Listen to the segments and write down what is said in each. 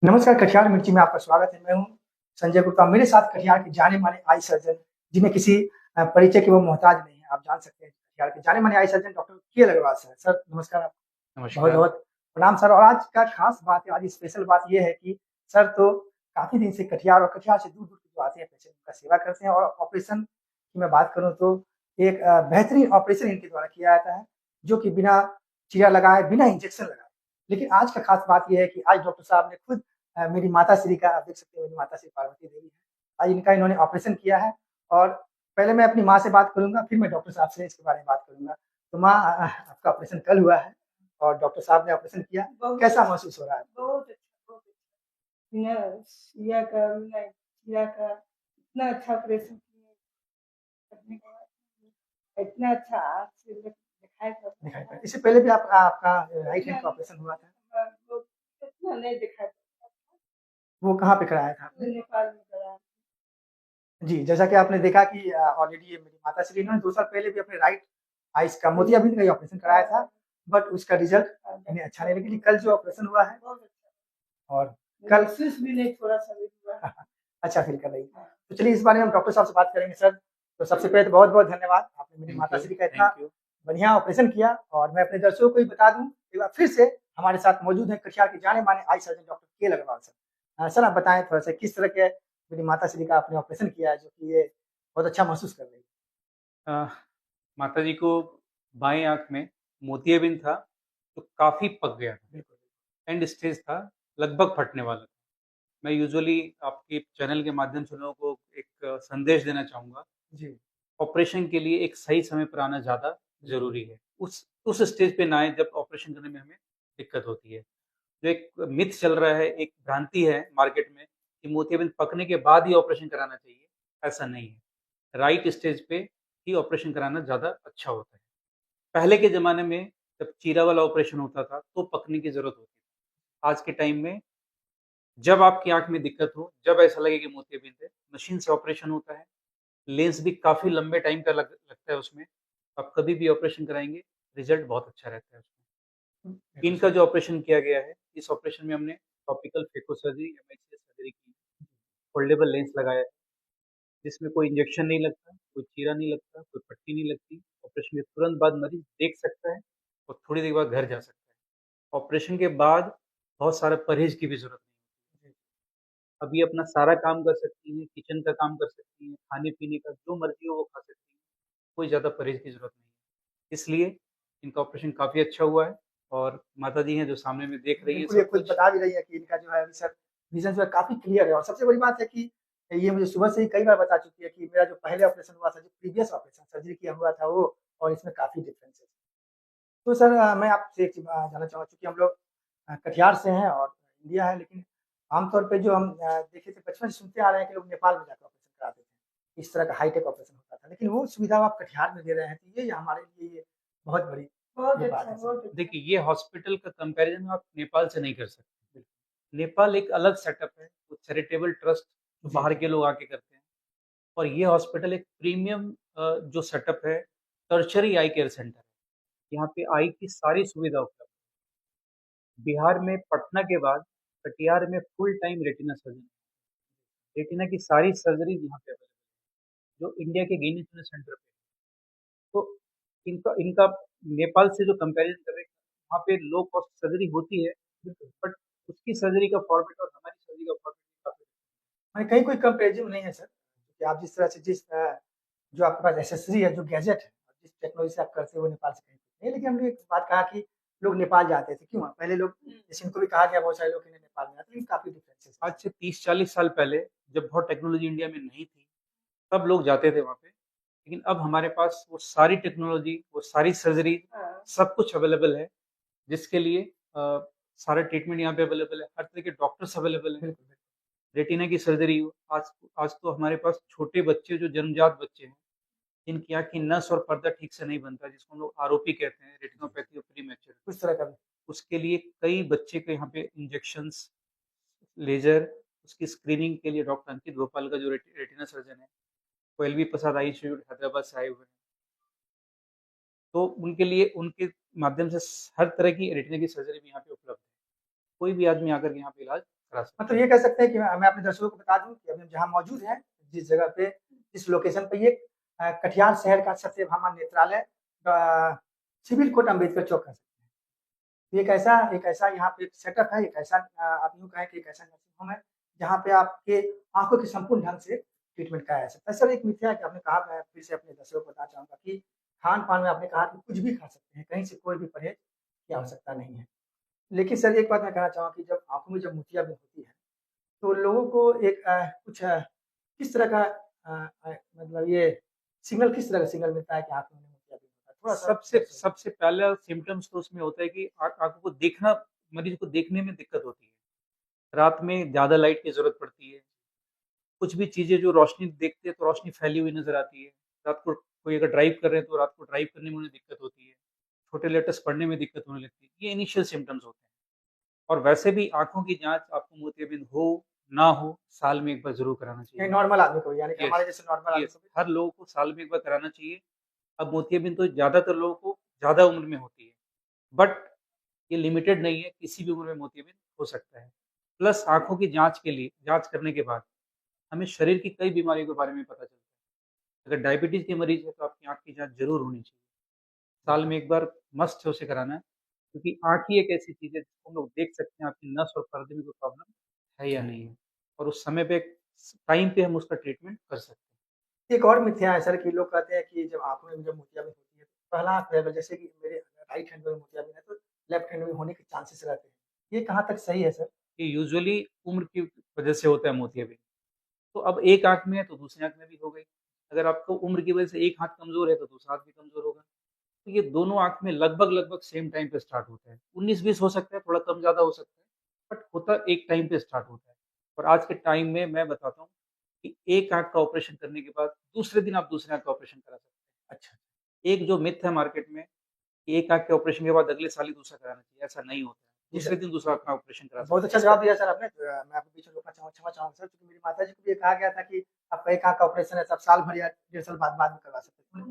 नमस्कार, कटिहार मिर्ची में आपका स्वागत है। मैं हूँ संजय गुप्ता। मेरे साथ कटिहार के जाने-माने आई सर्जन, जिन्हें किसी परिचय के वो मोहताज नहीं हैं। आप जान सकते हैं कटिहार के जाने-माने आई सर्जन डॉक्टर के अग्रवाल सर। सर नमस्कार, आप नमस्कार। बहुत-बहुत प्रणाम सर। और आज का खास बात है, आज स्पेशल बात ये है कि सर तो काफ़ी दिन से कटिहार और कटिहार से दूर-दूर के जो आते हैं पेशेंट उनका सेवा करते हैं। और ऑपरेशन की मैं बात करूँ तो एक बेहतरीन ऑपरेशन इनके द्वारा किया जाता है, जो कि बिना चीरा लगाए, बिना इंजेक्शन लगाए। लेकिन आज का खास बात ये है कि आज डॉक्टर साहब ने खुद मेरी माताश्री का, आप देख सकते हैं मेरी माताश्री पार्वती देवी है। आज इनका इन्होंने ऑपरेशन किया है। और पहले मैं अपनी माँ से बात करूँगा, फिर मैं डॉक्टर साहब से इसके बारे में बात करूँगा। तो माँ, आपका ऑपरेशन कल हुआ है और डॉक्टर साहब ने ऑपरेशन किया, कैसा महसूस हो रहा है? बहुत अच्छा, बहुत अच्छा। बिना सुइया का, बिना चीरा का इतना अच्छा ऑपरेशन किए, करने के बाद इतना अच्छा आँख से दिखाई पड़ता दिखाई पड़ा। है। इससे पहले भी आपका राइट हैंड का ऑपरेशन हुआ था, वो इतना नहीं दिखाई पड़ता था। वो कहाँ पे कराया था वो आपने? नेपाल में कराया। जी, जैसा कि आपने देखा कि ऑलरेडी ये मेरी माताश्री ने 2 साल पहले भी अपने राइट आइज़ का मोतियाबिंद का ही ऑपरेशन कराया था, बट उसका रिज़ल्ट इन्हें अच्छा नहीं लगा। लेकिन कल जो ऑपरेशन हुआ है बहुत अच्छा। और कल महसूस भी नहीं थोड़ा-सा भी हुआ। अच्छा फ़ील कर रही है। हाँ। तो चलिए इस बारे में हम डॉक्टर साहब से बात करेंगे सर। तो सबसे पहले तो बहुत-बहुत धन्यवाद। आपने मेरी थैंक यू, माताश्री का इतना थैंक यू। बढ़िया ऑपरेशन किया। और मैं अपने दर्शकों को भी बता दूँ, एक बार फिर से हमारे साथ मौजूद हैं कटिहार के जाने-माने आई सर्जन डॉक्टर के अग्रवाल सर। सर आप बताएँ थोड़ा-सा किस तरह के मेरी माताश्री का आपने ऑपरेशन किया है, जो कि ये बहुत अच्छा महसूस कर रही है? अ, माताजी को बाएँ आँख में मोतियाबिंद था, जो काफ़ी पक गया था, बिल्कुल, एंड स्टेज था, लगभग फटने वाला था। मैं यूजुअली आपके चैनल के माध्यम से लोगों को एक संदेश देना चाहूँगा, जी, ऑपरेशन के लिए एक सही समय पर आना ज़्यादा ज़रूरी है। उस स्टेज पे ना आएँ जब ऑपरेशन करने में हमें दिक्कत होती है। जो एक मिथ चल रहा है, एक भ्रांति है मार्केट में कि मोतियाबिंद पकने के बाद ही ऑपरेशन कराना चाहिए, ऐसा नहीं है। राइट स्टेज पे ही ऑपरेशन कराना ज़्यादा अच्छा होता है। पहले के ज़माने में जब चीरा वाला ऑपरेशन होता था, तो पकने की ज़रूरत होती थी। आज के टाइम में जब आपकी आँख में दिक्कत हो, जब ऐसा लगे कि मोतियाबिंद है, मशीन से ऑपरेशन होता है। लेंस भी काफ़ी लंबे टाइम का लगता है उसमें। आप कभी भी ऑपरेशन कराएँगे, रिज़ल्ट बहुत अच्छा रहता है उसमें। बिल्कुल इनका सर। जो ऑपरेशन किया गया है, इस ऑपरेशन में हमने टॉपिकल फेकोसर्जरी एमआईसीएस सर्जरी की, फोल्डेबल लेंस लगाया है, जिसमें कोई इंजेक्शन नहीं लगता, कोई चीरा नहीं लगता, कोई पट्टी नहीं लगती। ऑपरेशन के तुरंत बाद मरीज़ देख सकता है और थोड़ी देर बाद घर जा सकता है। ऑपरेशन के बाद बहुत सारा परहेज़ की भी ज़रूरत नहीं है। अभी अपना सारा काम कर सकती हैं, किचन का काम कर सकती हैं, खाने-पीने का जो मर्ज़ी हो वो खा सकती हैं, कोई ज़्यादा परहेज़ की ज़रूरत नहीं है। इसलिए इनका ऑपरेशन काफ़ी अच्छा हुआ है और माताजी हैं जो सामने में देख रही हैं बिल्कुल, ये सब खुद कुछ। बता भी रही है कि इनका जो है अभी सर विज़न जो है काफ़ी क्लियर है। और सबसे बड़ी बात है कि ये मुझे सुबह से ही कई बार बता चुकी है कि मेरा जो पहले ऑपरेशन हुआ था, जो प्रीवियस ऑपरेशन सर्जरी किया हुआ था वो, और इसमें काफ़ी डिफरेंस है। तो सर मैं आपसे एक चीज़ जानना चाहूँगा, चूँकि हम लोग कटिहार से हैं और इंडिया है, लेकिन आमतौर पे जो हम देखे थे, बचपन से सुनते आ रहे हैं कि लोग नेपाल में जाकर ऑपरेशन कराते थे। इस तरह का हाईटेक ऑपरेशन होता था। लेकिन वो सुविधा आप कटिहार में दे रहे हैं, तो ये हमारे लिए ये बहुत बड़ी बहुत ये बात अच्छा, है सर। बहुत अच्छा। देखिए, ये हॉस्पिटल का कंपैरिज़न आप नेपाल से नहीं कर सकते। नेपाल एक अलग सेटअप है, वो चैरिटेबल ट्रस्ट जो जी, बाहर जी। के लोग आके करते हैं, और ये हॉस्पिटल एक प्रीमियम जो सेटअप है, टर्शियरी आई केयर सेंटर है। यहाँ पे आई की सारी सुविधा उपलब्ध है। बिहार में पटना के बाद कटिहार में full time retina surgeon, retina की सारी सर्जरीज़ यहाँ पे अवेलेबल है, जो इंडिया के गिने-चुने सेंटर पे है। तो इनका इनका नेपाल से जो कंपैरिज़न कर रहे हैं, वहाँ पे लो कॉस्ट सर्जरी होती है, बट उसकी सर्जरी का फॉर्मेट और हमारी सर्जरी का फॉर्मेट काफ़ी। माने कहीं कोई कंपैरिज़न नहीं है सर, कि आप जिस तरह से जो आपके पास एक्सेसरी है, जो गैजेट है, जिस टेक्नोलॉजी से आप करते हो वो नेपाल से कहीं नहीं। लेकिन हमने एक बात कहा कि लोग नेपाल जाते थे, क्यों? पहले लोग, जैसे इनको भी कहा गया, बहुत सारे लोग इन्हें नेपाल में आते हैं, लेकिन काफ़ी डिफरेंसेस है आज सर। से 30-40 साल पहले जब बहुत टेक्नोलॉजी इंडिया में नहीं थी, तब लोग जाते थे वहाँ पे। लेकिन अब हमारे पास वो सारी टेक्नोलॉजी, वो सारी सर्जरी, हाँ, सब कुछ अवेलेबल है, जिसके लिए सारा ट्रीटमेंट यहाँ पे अवेलेबल है, हर तरह के डॉक्टर्स अवेलेबल हैं। बिल्कुल, बिल्कुल। रेटिना की सर्जरी हो, आज आज तो हमारे पास छोटे बच्चे जो जन्मजात बच्चे हैं, जिनकी आँख की नस और पर्दा ठीक से नहीं बनता, जिसको हम लोग आरओपी कहते हैं, जी, जी। Retinopathy of premature. उस तरह का भी। उसके लिए कई बच्चे को यहाँ पे इंजेक्शंस, लेज़र, उसकी स्क्रीनिंग के लिए डॉक्टर अंकित भोपाल का जो रेटिना सर्जन है, वो एलवी प्रसाद आई इंस्टीट्यूट हैदराबाद से आए हुए हैं। तो उनके लिए उनके माध्यम से हर तरह की रेटिना की सर्जरी भी यहाँ पे उपलब्ध है। कोई भी आदमी आकर के यहाँ पे इलाज करा सकते मतलब ये कह सकते हैं कि मैं अपने दर्शकों को बता दूं कि अभी हम जहाँ मौजूद हैं, जिस जगह पे, जिस लोकेशन पे, ये कटिहार शहर का सत्यभामा नेत्रालय, सिविल कोर्ट अम्बेडकर चौक कह सकते हैं। एक ऐसा यहाँ पे सेटअप है, एक ऐसा आप यूँ कहें कि एक ऐसा नर्सिंग होम है, जहाँ पे आपके आँखों की संपूर्ण ढंग से ट्रीटमेंट कराया जा सकता है। सर, एक मिथ्या है कि आपने कहा, मैं फिर से अपने दर्शकों को बताना चाहूँगा कि खान-पान में आपने कहा कि कुछ भी खा सकते हैं, कहीं से कोई भी परहेज़ की आवश्यकता नहीं है। लेकिन सर, एक बात मैं कहना चाहूँगा कि जब आँखों में जब मोतियाबिंद होती है, तो लोगों को एक कुछ किस तरह का मतलब ये सिग्नल, किस तरह का सिग्नल मिलता है कि आँख में मोतियाबिंद होता है? हैं। थोड़ा-सा सबसे दर्शकों सबसे पहला सिम्पटम्स तो उसमें होता है कि आँखों को देखना, मरीज़ को देखने में दिक्कत होती है। रात में ज़्यादा लाइट की ज़रूरत पड़ती है। कुछ भी चीज़ें जो रोशनी देखते हैं तो रोशनी फैली हुई नज़र आती है। रात को कोई अगर ड्राइव कर रहे हैं तो रात को ड्राइव करने में उन्हें दिक्कत होती है। छोटे लेटर्स पढ़ने में दिक्कत होने लगती है। ये इनिशियल सिम्पटम्स होते हैं। और वैसे भी आँखों की जाँच आपको मोतियाबिंद हो, ना हो, साल में 1 बार ज़रूर कराना ये चाहिए। नॉर्मल आदमी को भी, यानी कि यस, हमारे जैसे नॉर्मल आदमी यस, को भी। हर लोगों को साल में 1 बार कराना चाहिए। अब मोतियाबिंद तो ज़्यादातर लोगों को ज़्यादा उम्र में होती है, बट ये लिमिटेड नहीं है, किसी भी उम्र में मोतियाबिंद हो सकता है। प्लस आँखों की जाँच के लिए, जाँच करने के बाद हमें शरीर की कई बीमारियों के बारे में पता चलता है। अगर डायबिटीज़ के मरीज़ हैं तो आपकी आँख की जाँच ज़रूर होनी चाहिए। साल में 1 बार मस्ट है उसे कराना, क्योंकि आँख ही एक ऐसी चीज़ है जिसको हम लोग देख सकते हैं आपकी नस और पर्दे में कोई प्रॉब्लम है या नहीं है, और उस समय पे टाइम पे हम उसका ट्रीटमेंट कर सकते हैं। एक और मिथ्या है सर कि लोग कहते हैं कि जब आँखों में जब मोतियाबिंद होती है, तो पहला आँख रहेगा, जैसे कि मेरे राइट हैंड में मोतियाबिंद है, तो लेफ्ट हैंड में होने के चांसेस रहते हैं। ये कहाँ तक सही है सर? ये यूजुअली उम्र की वजह से होता है मोतियाबिंद। तो अब एक आँख में है तो दूसरी आँख में भी हो गई। अगर आपको उम्र की वजह से एक हाथ कमज़ोर है तो दूसरा हाथ भी कमज़ोर होगा। तो ये दोनों आँख में लगभग-लगभग सेम टाइम पे स्टार्ट होता है। 19-20 हो सकता है, थोड़ा कम ज़्यादा हो सकता है, बट होता एक टाइम पे स्टार्ट होता है। और आज के टाइम में मैं बताता हूँ कि एक आँख का ऑपरेशन करने के बाद दूसरे दिन आप दूसरे आँख का ऑपरेशन करा सकते हैं। अच्छा, एक जो मिथ है मार्केट में कि एक आँख के ऑपरेशन के बाद अगले साल ही दूसरा कराना चाहिए, ऐसा नहीं होता है। जी दूसरे सर। दिन दूसरा आँख का ऑपरेशन करा बहुत सकते अच्छा हैं। जवाब दिया सर आपने। मैं आपको बीच में रोकना क्षमा चाहूँगा सर, क्योंकि मेरी माताजी को भी ये कहा गया था कि आपका एक आँख का ऑपरेशन है, तो आप साल भर या डेढ़ साल बाद में करवा सकते हैं।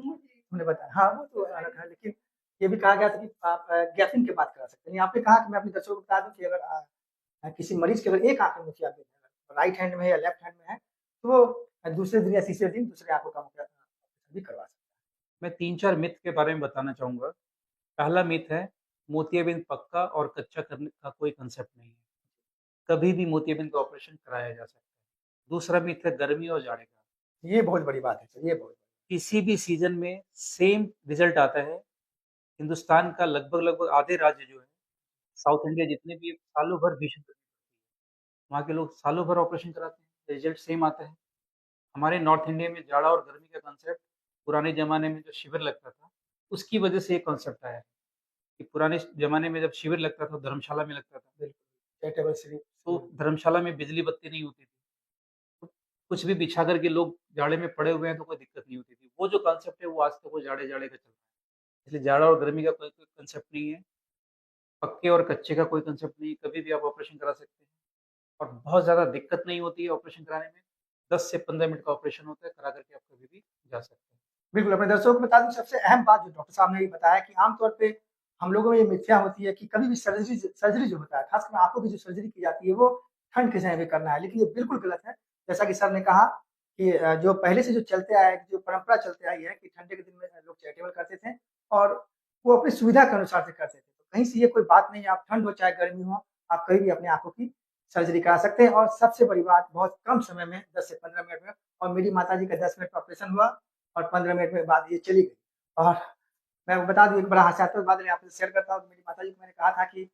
उन्होंने बताया, हाँ, वो तो अलग है, लेकिन ये भी कहा गया था कि आप गैपिंग के बाद करा सकते हैं। आपने कहा कि मैं अपने दर्शकों को बता दूँ कि अगर किसी मरीज़ के अगर एक आँख में मोतियाबिंद है, राइट हैंड में है या लेफ्ट हैंड में है, तो वो दूसरे दिन या तीसरे दिन दूसरे आँखों का ऑपरेशन भी करवा सकता मैं 3-4 मिथ के बारे में बताना चाहूँगा। पहला मिथ है, मोतियाबिंद पक्का और कच्चा करने का कोई कांसेप्ट नहीं है। कभी भी मोतियाबिंद का ऑपरेशन कराया जा सकता है। दूसरा मिथ है गर्मी और जाड़े का। है। ये बहुत बड़ी बात है सर, ये बहुत। किसी भी सीज़न में सेम रिज़ल्ट आता है। हिंदुस्तान का लगभग-लगभग आधे राज्य जो है, साउथ इंडिया जितने भी हैं, सालों भर भीषण गर्मी पड़ती है। वहाँ के लोग सालों भर ऑपरेशन कराते हैं, रिज़ल्ट सेम आता है। हमारे नॉर्थ इंडिया में जाड़ा और गर्मी का कांसेप्ट पुराने ज़माने में जो शिविर लगता था, उसकी वजह से ये कांसेप्ट आया है कि पुराने ज़माने में जब शिविर लगता था, धर्मशाला में लगता था, बिल्कुल, चैरिटेबल श्री तो धर्मशाला में बिजली बत्ती नहीं होती थी। तो कुछ भी बिछा कर के लोग जाड़े में पड़े हुए हैं तो कोई दिक्कत नहीं होती थी। वो जो कांसेप्ट है वो आज तक वो जाड़े-जाड़े का चल रहा है। इसलिए जाड़ा और गर्मी का कोई कांसेप्ट नहीं है। पक्के और कच्चे का कोई कांसेप्ट नहीं है, कभी भी आप ऑपरेशन करा सकते हैं और बहुत ज़्यादा दिक्कत नहीं होती है ऑपरेशन कराने में। 10 से 15 मिनट का ऑपरेशन होता है, करा कर के आप कभी भी जा सकते हैं। बिल्कुल, अपने दर्शकों को बता दूँ, सबसे अहम बात जो डॉक्टर साहब ने भी बताया कि आम तौर पे हम लोगों में ये मिथ्या होती है कि कभी भी सर्जरी जो होता है, खासकर आँखों की जो सर्जरी की जाती है, वो ठंड के समय में करना है, लेकिन ये बिल्कुल गलत है। जैसा कि सर ने कहा कि जो पहले से जो चलते आया है, जो परंपरा चलते आई है कि ठंडे के दिन में लोग चैरिटेबल करते थे और वो अपनी सुविधा के अनुसार से करते थे। तो कहीं से ये कोई बात नहीं है, आप ठंड हो चाहे गर्मी हो, आप कभी भी अपनी आँखों की सर्जरी करा सकते हैं और सबसे बड़ी बात, बहुत कम समय में 10 से 15 मिनट में। और मेरी माताजी का 10 मिनट का ऑपरेशन हुआ और 15 मिनट में बाद ये चली गई। और मैं आपको बता दूँ, एक बड़ा हास्यास्पद बात मैं आपसे शेयर करता हूँ कि मेरी माताजी को मैंने कहा था कि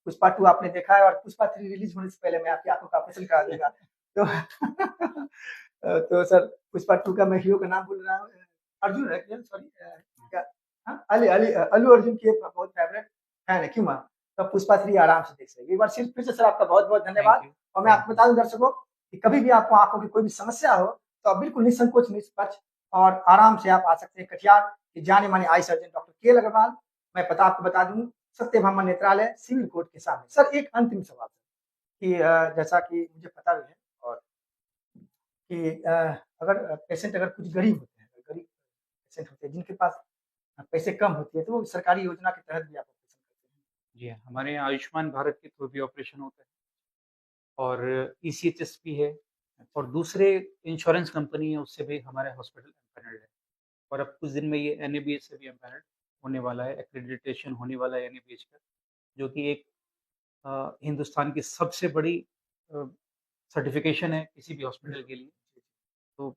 पुष्पा 2 आपने देखा है और पुष्पा 3 रिलीज़ होने से पहले मैं आपकी आँखों का ऑपरेशन करा दूँगा। तो तो सर, पुष्पा 2 का मैं हीरो का नाम भूल रहा हूँ, अर्जुन है क्या? सॉरी, क्या, हाँ, अल्लू अर्जुन के बहुत फेवरेट फैन है, क्यों हाँ? तो पुष्पा 3 आराम से देख सकेंगे। एक बार फिर से सर आपका बहुत-बहुत थैंक धन्यवाद। यू, और मैं थैंक आपको यू। बता दूँ दर्शकों कि कभी भी आपको आँखों की कोई भी समस्या हो, तो आप बिल्कुल निसंकोच, निष्पक्ष और आराम से आप आ सकते हैं कटिहार के जाने-माने आई सर्जन डॉक्टर के अग्रवाल। मैं पता आपको बता दूँ, सत्यभामा नेत्रालय, सिविल कोर्ट के सामने। सर, एक अंतिम सवाल कि जैसा कि मुझे पता भी है और कि अगर पेशेंट अगर कुछ गरीब होते हैं, गरीब पेशेंट होते हैं जिनके पास पैसे कम होते हैं, तो वो सरकारी योजना के तहत भी आप ऑपरेशन करते हैं। जी हाँ, हमारे यहाँ आयुष्मान भारत के थ्रू भी ऑपरेशन होता है। और ECHS भी है और दूसरे इंश्योरेंस कंपनी है, उससे भी हमारे हॉस्पिटल एम्पैनल्ड है और अब कुछ दिन में ये NABH से भी एम्पैनल्ड होने वाला है, एक्रेडिटेशन होने वाला है NABH का, जो कि एक हिंदुस्तान की सबसे बड़ी सर्टिफिकेशन है किसी भी हॉस्पिटल के लिए। तो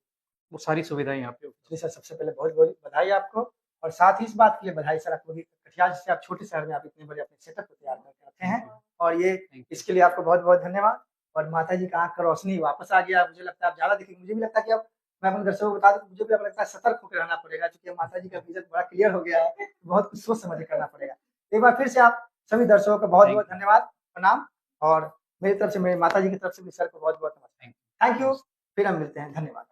वो सारी सुविधाएं यहाँ पे उपलब्ध जी सर, सबसे पहले बहुत-बहुत बधाई आपको और साथ ही इस बात के लिए बधाई सर आपको कि कटिहार जैसे आप छोटे शहर में आप इतने बड़े अपने सेटअप को तैयार करके रखे हैं और ये Thank you. इसके लिए आपको बहुत-बहुत धन्यवाद और माताजी का आँख का रोशनी वापस आ गया। मुझे लगता है आप ज़्यादा दिखेंगे। मुझे भी लगता है कि अब मैं अपने दर्शकों को बता दूँ, मुझे भी अब लगता है सतर्क होकर रहना पड़ेगा क्योंकि अब माताजी का विज़न बड़ा क्लियर हो गया है। बहुत कुछ सोच समझ के करना पड़ेगा। एक बार फिर से आप सभी दर्शकों का बहुत-बहुत Thank you. धन्यवाद, प्रणाम और मेरी तरफ से, मेरी माताजी की तरफ से भी सर को बहुत-बहुत नमस्ते। Thank you. Thank you. फिर हम मिलते हैं। धन्यवाद।